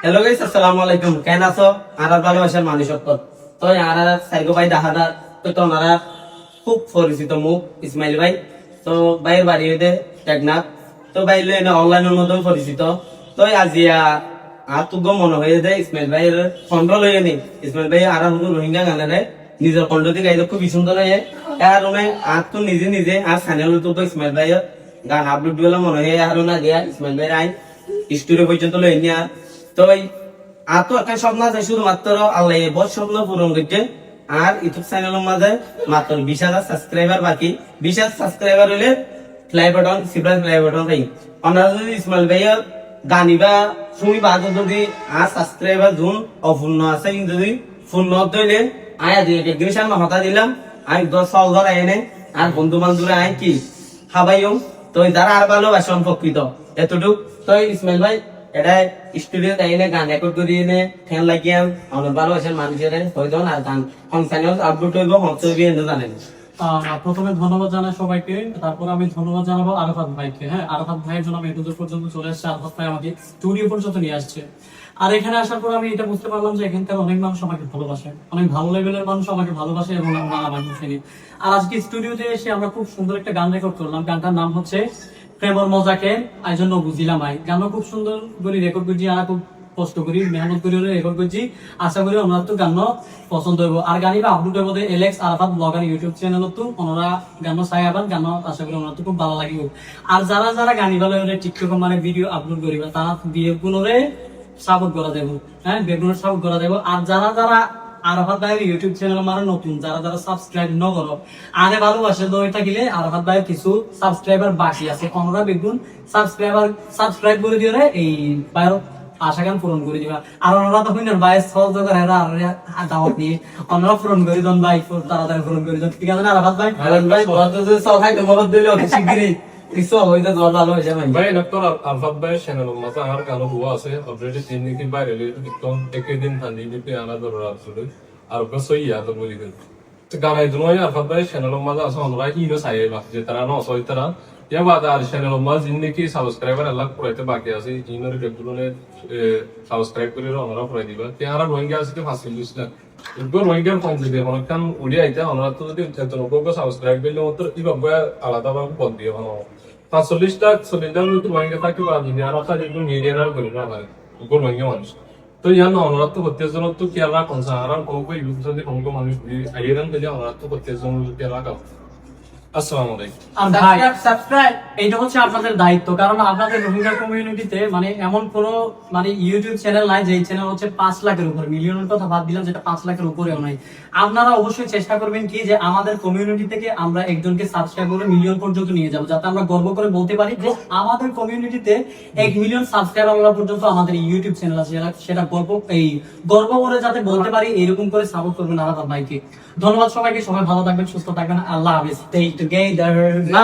Hello guys, আসসালামু আলাইকুম। কেন আছো? আর ভালোবাসার মানুষ সকল তো আর সাইকো ভাই দাহাদা তো ওনারা খুব পরিচিত মুখ ইসমাইল ভাই। তো ভাইয়ের বাড়ি হইতে টেকনাফ। তো ভাই অনলাইনের মধ্যেও পরিচিত। তো আজিয়া আর তুগো মনে হয়ে যায় ইসমাইল ভাইয়ের খন্ড লইয়ে নি। ইসমাইল ভাই আর হুদু রোহিঙ্গা গানে নিজের খন্ড দিয়ে গাইলে খুবই সুন্দর হয়ে আর আর তো নিজে নিজে আর চ্যানেল তো ইসমাইল ভাইয়ের গান আপলোড দিলে মনে হয় আর না গিয়া ইসমাইল ভাইয়ের আইন স্টুডিও পর্যন্ত লই নিয়ে তো আর তো একটা স্বপ্ন আছে শুধুমাত্র আল্লাহ বড় স্বপ্ন পূরণ করছে। আর ইউটিউব চ্যানেলের মাঝে মাত্র 20,000 সাবস্ক্রাইবার বাকি। 20,000 সাবস্ক্রাইবার হলে ফ্লাই বাটন সিপ্রাইজ ফ্লাই বাটন ভাই আপনারা যদি ইসমাইল ভাইয়ের গানিবা শুনিবা যদি আর সাবস্ক্রাইবার জুন অপূর্ণ আছে যদি পূর্ণ হইলে আয়া দিয়ে একদিন সামনে হতা দিলাম আমি 10,000 আইনে আর বন্ধু বান্ধবরা আই কি খাবাইও তো যারা আর ভালোবাসন প্রকৃত এতটুক। তো ইসমাইল ভাই এটা স্টুডিও তাইনে গান রেকর্ড করি এনে ফ্যান লাগিয়ে আমার ভালোবাসার মানুষের হয়তো আর গান চ্যানেল আপলোড হইব হচ্ছে জানেন। প্রথমে ধন্যবাদ জানাই সবাইকে, তারপর আমি ধন্যবাদ জানাবো আরাফাত ভাইকে। হ্যাঁ, আরাফাত ভাইয়ের জন্য আমি এতদূর পর্যন্ত চলে আসছে। আরাফাত ভাই আমাকে স্টুডিও পর্যন্ত নিয়ে আসছে। আর এখানে আসার পর আমি এটা বুঝতে পারলাম যে এখানকার অনেক মানুষ আমাকে ভালোবাসে, অনেক ভালো লেভেলের মানুষ আমাকে ভালোবাসে এবং আমাকে চিনি। আর আজকে স্টুডিওতে এসে আমরা খুব সুন্দর একটা গান রেকর্ড করলাম। গানটার নাম হচ্ছে প্রেমর মজাকে আই জন্য বুঝিলাম আই। গানও খুব সুন্দর করে রেকর্ড করছি, আর খুব কষ্ট করি মেহনত করি রেকর্ড করছি। আশা করি ওনারা তো গান পছন্দ হইব। আর গানিবা আপলোড হইব Alex Arafat blogger YouTube channel তো ওনারা গান চাই আবার গান আশা করি ওনার তো খুব ভালো লাগিব। আর যারা যারা গানি ভালো টিকটক মানে ভিডিও আপলোড করিবা তারা বিয়ে গুলোরে সাপোর্ট করা দেব। হ্যাঁ, বেগুনের সাপোর্ট করা দেব। আর যারা যারা আরাফাত ভাইয়ের ইউটিউব চ্যানেল মানে নতুন যারা যারা সাবস্ক্রাইব ন করো আরে ভালোবাসে দই থাকিলে আরাফাত ভাইয়ের কিছু সাবস্ক্রাইবার বাকি আছে ওনারা বেগুন সাবস্ক্রাইব করে দিও রে এই ভাইয়ের আশা গান পূরণ করে দিবা। আর ওনারা তখন ভাই সহজ করে দাওয়াত নিয়ে ওনারা পূরণ করে দেন ভাই, তাড়াতাড়ি পূরণ করে দেন। ঠিক আছে না আরাফাত ভাই? ভাই সব খাইতে মদত দিলে শিগগিরই কিছু হইতে জল ভালো হয়েছে ভাই। ভাই ডক্টর আলফাত ভাই চ্যানেল মাঝে আমার গানো হুয়া আছে অলরেডি 3 দিন কি বাইরে একদম একদিন থান্দি দিতে আনা দরকার আছে আর কসই ইয়াদ বলি দেন তো গানাই দুনই আলফাত ভাই চ্যানেল মাঝে আছে আমরা ইনো চাইবা যে তারা ন সই তারা ইয়া বাদা আর চ্যানেল মাঝে ইনকি সাবস্ক্রাইবার আল্লাহ পুরাইতে বাকি আছে ইনোর রেগুলারে সাবস্ক্রাইব করে আমরা পুরাই দিবা তে আর রোহিঙ্গা আছে 5 লাখ এরপর রোহিঙ্গার পয়েন্ট যদি অনেকক্ষণ উড়িয়ে আইতে আমরা তো যদি এতটুকু সাবস্ক্রাইব করলে মতো ইভাবে আলাদাভাবে পদ দিয়ে বানো 45 লাখ 40 লাখ রোহিঙ্গা থাকতে পারি আর একটা যেগুলো মিলিয়নার করি না হয় উপর রোহিঙ্গা মানুষ তো ইয়ার অনুরাধ তো করতে জন তো কেরালা কনসার কোকো ইউজ যদি কোকো মানুষ আইরান দিলে অনুরাধ তো করতে জন কেরালা কাপ। আসসালামু আলাইকুম। আর ভাই সাবস্ক্রাইব এটা হচ্ছে আপনাদের দায়িত্ব, কারণ আপনাদের রোহিঙ্গা কমিউনিটিতে মানে এমন কোন মানে ইউটিউব চ্যানেল নাই যে চ্যানেল হচ্ছে 5 লাখের উপরে, মিলিয়নের কথা বাদ দিলাম যেটা 5 লাখের উপরেও নাই। আপনারা অবশ্যই চেষ্টা করবেন কি যে আমাদের কমিউনিটি থেকে আমরা একজনকে সাবস্ক্রাইব করে মিলিয়ন পর্যন্ত নিয়ে যাব, যাতে আমরা গর্ব করে বলতে পারি যে আমাদের কমিউনিটিতে 1 মিলিয়ন সাবস্ক্রাইবার পর্যন্ত আমাদের ইউটিউব চ্যানেল আছে। সেটা গর্ব করে যাতে বলতে পারি, এরকম করে সাপোর্ট করবেন আরাফাত ভাইকে। ধন্যবাদ সবাইকে, সবাই ভালো থাকবেন, সুস্থ থাকবেন। আল্লাহ হাফেজ। Stay together. না